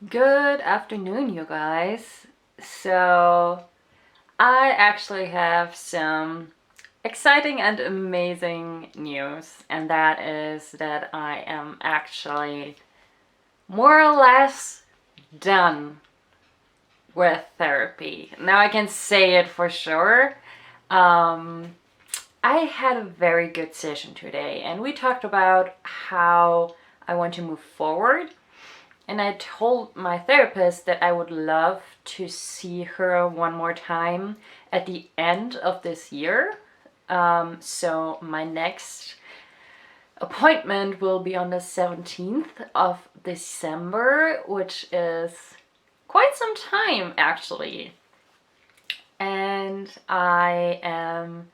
Good afternoon, you guys. So, I actually have some exciting and amazing news, and that is that I am actually more or less done with therapy. Now I can say it for sure. Um, I had a very good session today, and we talked about how I want to move forward. And I told my therapist that I would love to see her one more time at the end of this year. So my next appointment will be on the 17th of December, which is quite some time actually. And I am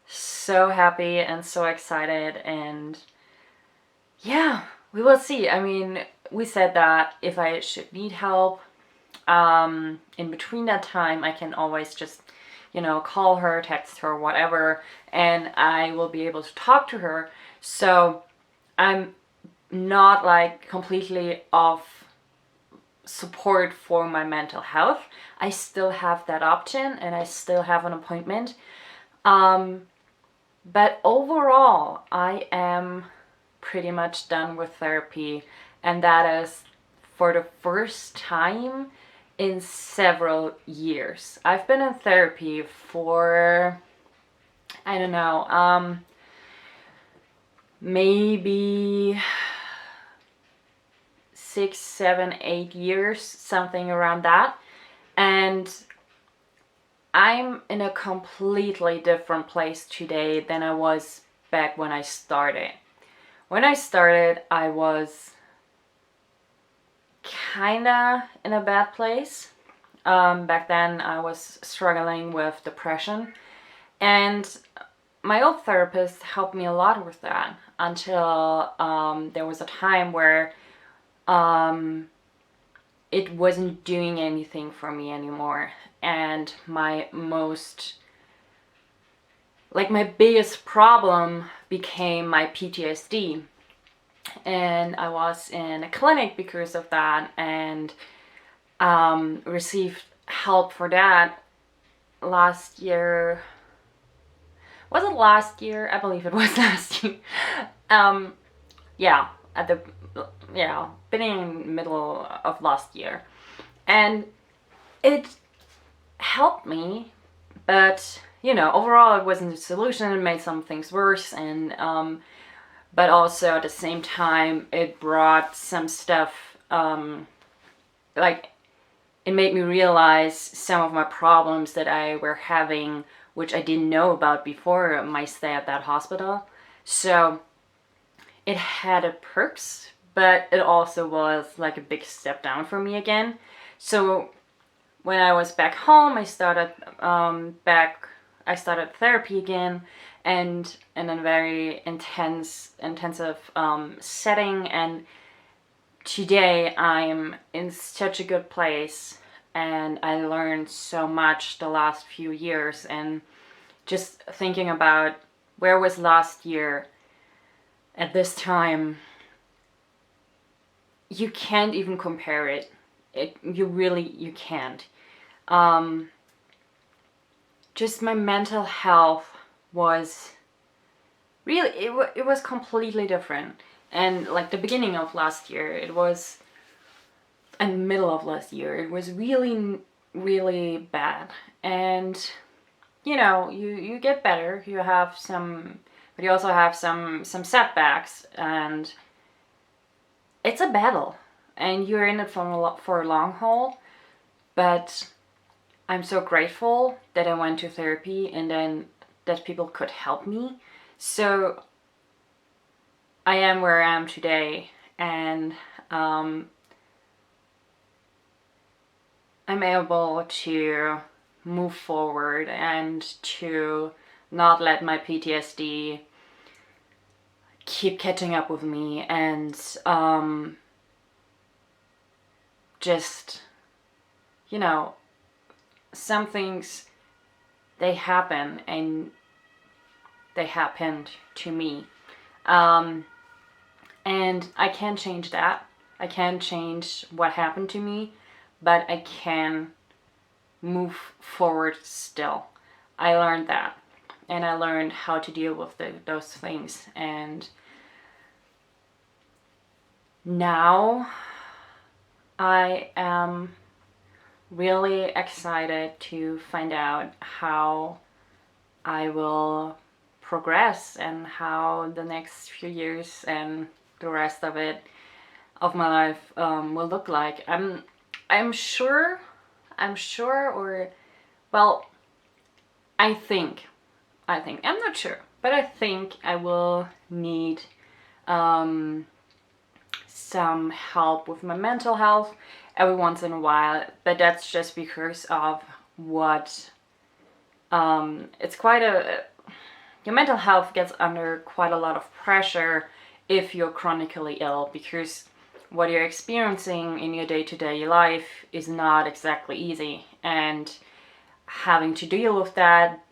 so happy and so excited, and yeah, we will see. I mean, we said that if I should need help, in between that time, I can always just, call her, text her, whatever, and I will be able to talk to her. So I'm not like completely off support for my mental health. I still have that option and I still have an appointment. Um, but overall, I am pretty much done with therapy, and that is for the first time in several years. I've been in therapy for, I don't know, maybe 6, 7, 8 years, something around that. And I'm in a completely different place today than I was back when I started. When I started, I was kinda in a bad place. Back then, I was struggling with depression, and my old therapist helped me a lot with that until there was a time where it wasn't doing anything for me anymore. And my biggest problem became my PTSD. And I was in a clinic because of that, and received help for that last year. Was it last year? I believe it was last year. Um, yeah, at the beginning, middle of last year, and it helped me, but overall, it wasn't a solution. It made some things worse, and but also at the same time, it brought some stuff. Like, it made me realize some of my problems that I were having, which I didn't know about before my stay at that hospital. So it had its perks, but it also was like a big step down for me again. So when I was back home, I started therapy again, and in a very intensive setting. And today I'm in such a good place, and I learned so much the last few years. And just thinking about where was last year at this time, you can't even compare it. You can't. Um, just my mental health was really, it was completely different. And like the beginning of last year, it was, and the middle of last year, it was really, really bad. And you get better. You have some, but you also have some setbacks, and it's a battle, and you're in it for a long haul. But I'm so grateful that I went to therapy, and then that people could help me. So I am where I am today, and I'm able to move forward and to not let my PTSD keep catching up with me, and just, some things, they happen, and they happened to me. And I can't change that. I can't change what happened to me, but I can move forward still. I learned that. And I learned how to deal with those things. And now I am really excited to find out how I will progress and how the next few years and the rest of it of my life will look like. I'm sure, or well, I think, I'm not sure, but I think I will need some help with my mental health every once in a while, but that's just because of what it's quite a your mental health gets under quite a lot of pressure if you're chronically ill, because what you're experiencing in your day-to-day life is not exactly easy, and having to deal with that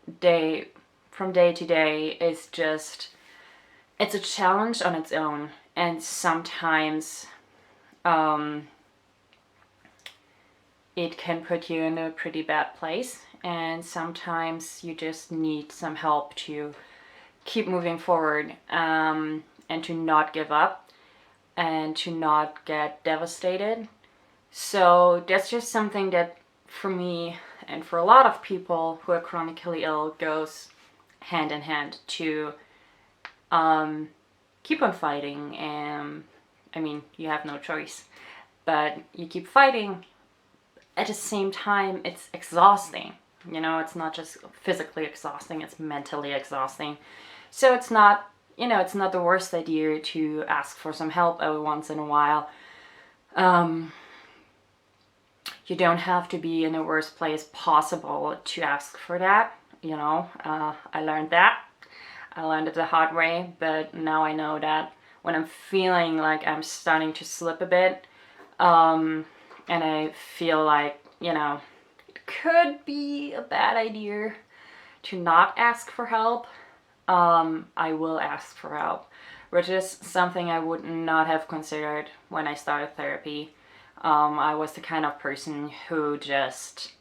from day to day is just, it's a challenge on its own. And sometimes it can put you in a pretty bad place, and sometimes you just need some help to keep moving forward, and to not give up and to not get devastated. So that's just something that for me and for a lot of people who are chronically ill goes hand in hand to keep on fighting. And I mean, you have no choice, but you keep fighting. At the same time, it's exhausting. You know, it's not just physically exhausting, it's mentally exhausting. So it's not, it's not the worst idea to ask for some help every once in a while. You don't have to be in the worst place possible to ask for that. I learned that. I learned it the hard way, but now I know that when I'm feeling like I'm starting to slip a bit, and I feel like, it could be a bad idea to not ask for help, I will ask for help, which is something I would not have considered when I started therapy. I was the kind of person who just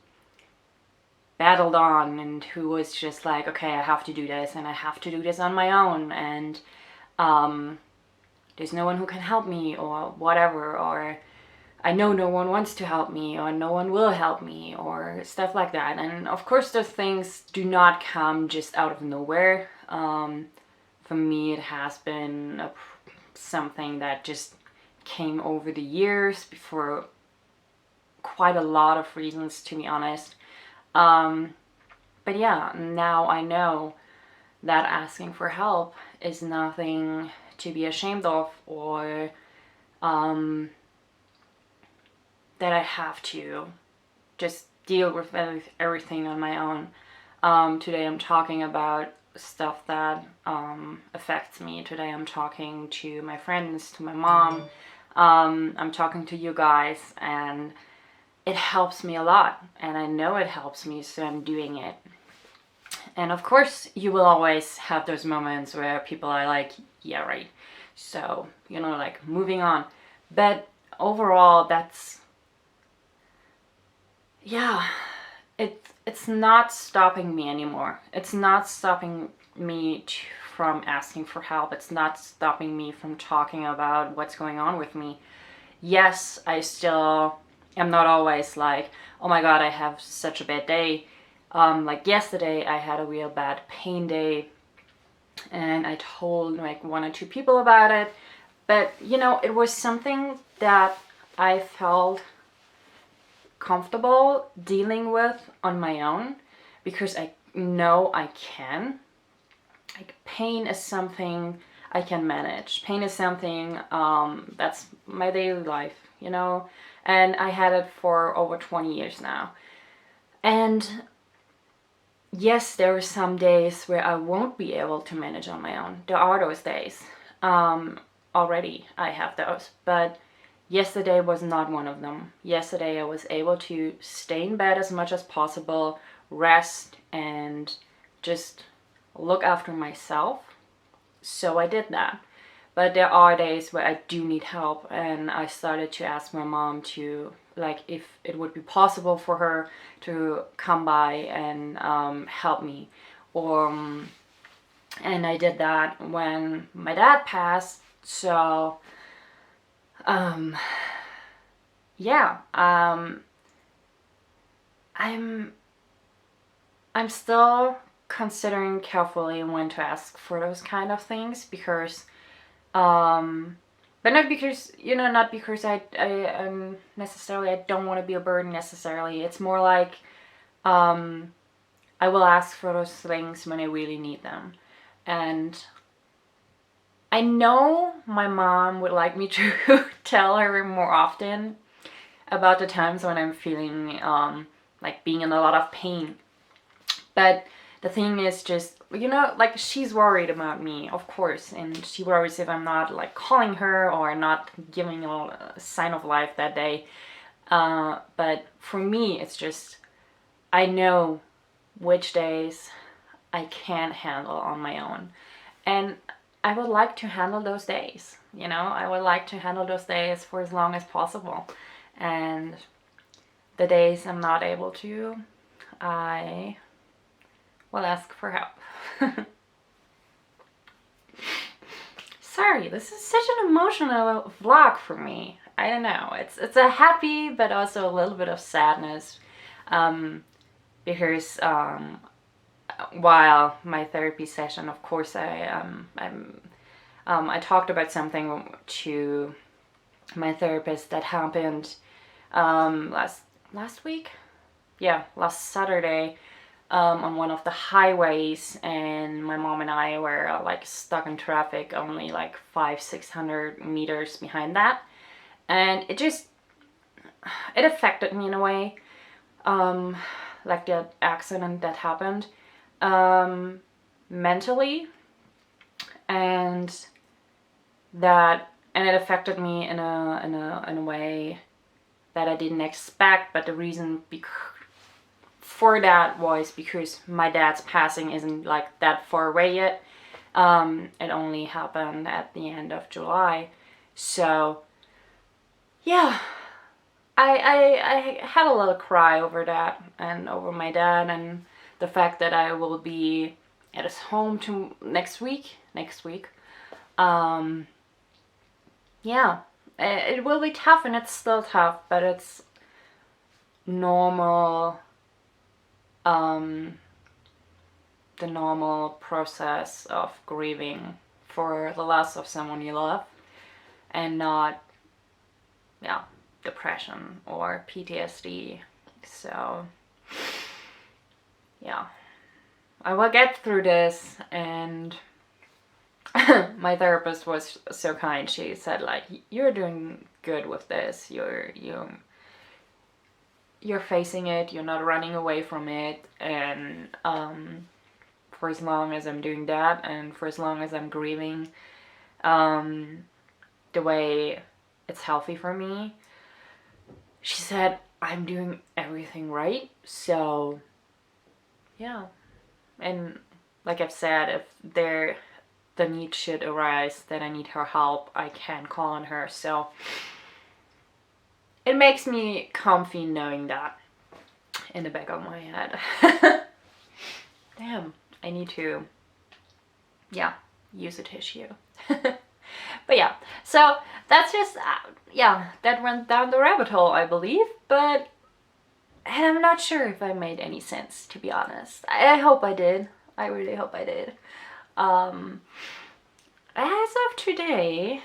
battled on and who was just like, okay, I have to do this and I have to do this on my own, and there's no one who can help me or whatever, or I know no one wants to help me or no one will help me or stuff like that. And of course those things do not come just out of nowhere. For me it has been something that just came over the years for quite a lot of reasons, to be honest. But yeah, now I know that asking for help is nothing to be ashamed of, or that I have to just deal with everything on my own. Today I'm talking about stuff that affects me. Today I'm talking to my friends, to my mom. I'm talking to you guys, and it helps me a lot, and I know it helps me, so I'm doing it. And of course you will always have those moments where people are like, yeah, right, so like moving on. But overall, that's, yeah, it's not stopping me anymore. It's not stopping me from asking for help. It's not stopping me from talking about what's going on with me. Yes, I still am not always like, oh my god, I have such a bad day. Like yesterday I had a real bad pain day, and I told like 1 or 2 people about it, but it was something that I felt comfortable dealing with on my own, because I know I can. Like, pain is something I can manage. Pain is something that's my daily life, and I had it for over 20 years now. And yes, there are some days where I won't be able to manage on my own. There are those days. Already I have those, but yesterday was not one of them. Yesterday I was able to stay in bed as much as possible, rest, and just look after myself. So I did that. But there are days where I do need help, and I started to ask my mom to, like, if it would be possible for her to come by and help me. Or and I did that when my dad passed. So yeah, I'm still considering carefully when to ask for those kind of things, because but not because, not because I necessarily, I don't want to be a burden necessarily. It's more like I will ask for those things when I really need them. And I know my mom would like me to tell her more often about the times when I'm feeling like being in a lot of pain. But the thing is just, like, she's worried about me, of course, and she worries if I'm not, like, calling her or not giving a sign of life that day. But for me, it's just, I know which days I can't handle on my own. And I would like to handle those days, I would like to handle those days for as long as possible. And the days I'm not able to, I will ask for help. Sorry, this is such an emotional vlog for me. I don't know. It's a happy but also a little bit of sadness, because while my therapy session, of course, I talked about something to my therapist that happened last week, last Saturday, on one of the highways, and my mom and I were like stuck in traffic, only like 500-600 meters behind that, and it affected me in a way, like the accident that happened, mentally, and it affected me in a way that I didn't expect. But the reason for that was because my dad's passing isn't like that far away yet. It only happened at the end of July. So yeah, I had a little cry over that, and over my dad, and the fact that I will be at his home next week. Yeah, it will be tough, and it's still tough, but it's normal, the normal process of grieving for the loss of someone you love, and not, depression or PTSD. So yeah, I will get through this. And my therapist was so kind. She said, like, you're doing good with this. You're facing it. You're not running away from it. And for as long as I'm doing that, and for as long as I'm grieving, the way it's healthy for me, she said, I'm doing everything right. So yeah. And like I've said, if the need should arise that I need her help, I can call on her. So it makes me comfy knowing that in the back of my head. Damn, I need to, use a tissue. But yeah, so that's just, that went down the rabbit hole, I believe. And I'm not sure if I made any sense, to be honest. I hope I did. I really hope I did. As of today,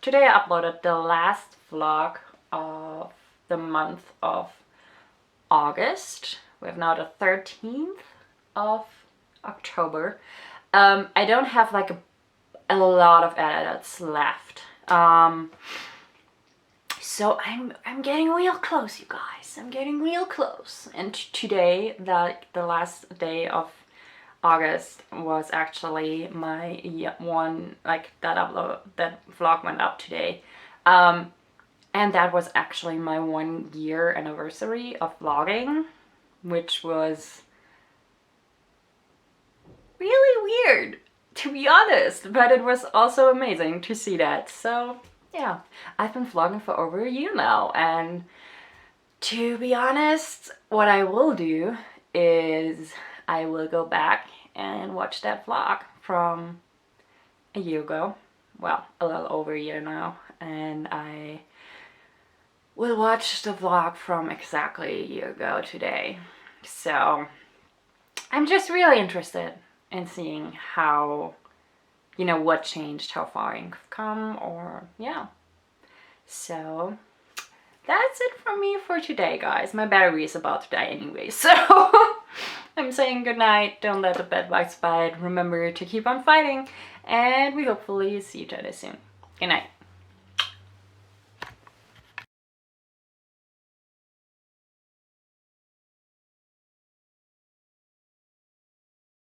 today I uploaded the last vlog of the month of August. We have now the 13th of October. I don't have like a lot of edits left. So I'm getting real close, you guys. I'm getting real close. And today, the last day of August, was actually my one, like, that vlog went up today. And that was actually my 1 year anniversary of vlogging, which was really weird. to be honest, but it was also amazing to see that. So yeah, I've been vlogging for over a year now, and to be honest, what I will do is I will go back and watch that vlog from a year ago. Well, a little over a year now, and I will watch the vlog from exactly a year ago today. So I'm just really interested in seeing how, you know, what changed, how far I've come, or yeah. So that's it from me for today, guys. My battery is about to die anyway, so I'm saying good night. Don't let the bed bugs bite. Remember to keep on fighting, and we hopefully see each other soon. Good night.